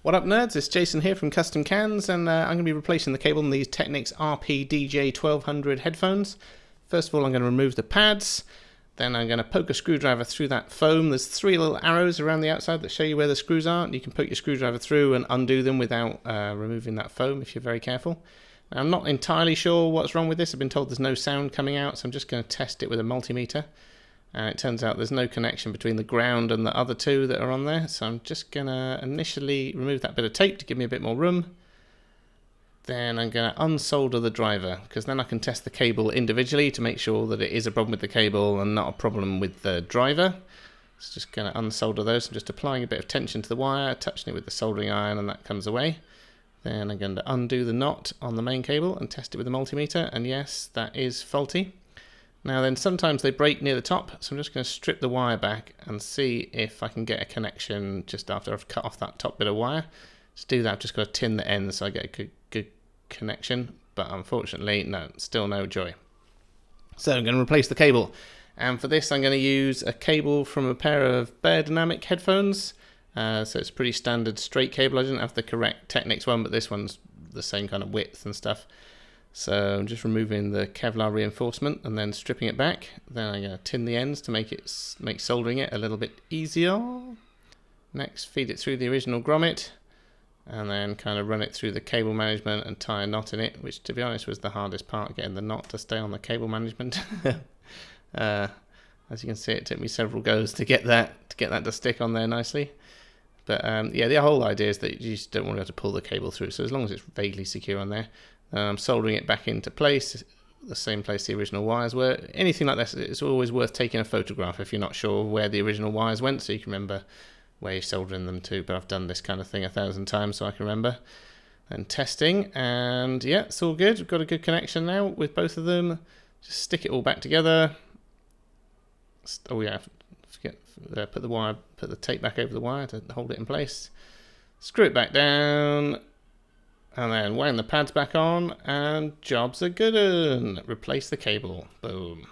What up nerds, it's Jason here from Custom Cans, and I'm going to be replacing the cable in these Technics RP-DJ1200 headphones. First of all, I'm going to remove the pads, then I'm going to poke a screwdriver through that foam. There's 3 little arrows around the outside that show you where the screws are. You can poke your screwdriver through and undo them without removing that foam if you're very careful. Now, I'm not entirely sure what's wrong with this. I've been told there's no sound coming out, so I'm just going to test it with a multimeter. And it turns out there's no connection between the ground and the other 2 that are on there. So I'm just going to initially remove that bit of tape to give me a bit more room. Then I'm going to unsolder the driver, because then I can test the cable individually to make sure that it is a problem with the cable and not a problem with the driver. So just going to unsolder those. I'm just applying a bit of tension to the wire, touching it with the soldering iron, and that comes away. Then I'm going to undo the knot on the main cable and test it with a multimeter. And yes, that is faulty. Now then, sometimes they break near the top, so I'm just going to strip the wire back and see if I can get a connection just after I've cut off that top bit of wire. To do that, I've just got to tin the ends so I get a good connection, but unfortunately, no, still no joy. So I'm going to replace the cable, and for this I'm going to use a cable from a pair of beyerdynamic headphones. So it's a pretty standard straight cable. I didn't have the correct Technics one, but this one's the same kind of width and stuff. So I'm just removing the Kevlar reinforcement and then stripping it back. Then I'm going to tin the ends to make soldering it a little bit easier. Next, feed it through the original grommet and then kind of run it through the cable management and tie a knot in it, which to be honest was the hardest part, getting the knot to stay on the cable management. As you can see, it took me several goes to get that to stick on there nicely. But yeah, the whole idea is that you just don't want to have to pull the cable through, so as long as it's vaguely secure on there. I'm soldering it back into place, the same place the original wires were. Anything like this, it's always worth taking a photograph if you're not sure where the original wires went, so you can remember where you're soldering them to. But I've done this kind of thing 1,000 times, so I can remember. And testing, and yeah, it's all good. We've got a good connection now with both of them. Just stick it all back together. Oh yeah, forget, put the tape back over the wire to hold it in place. Screw it back down. And then wang the pads back on, and job's a good one. Replace the cable. Boom.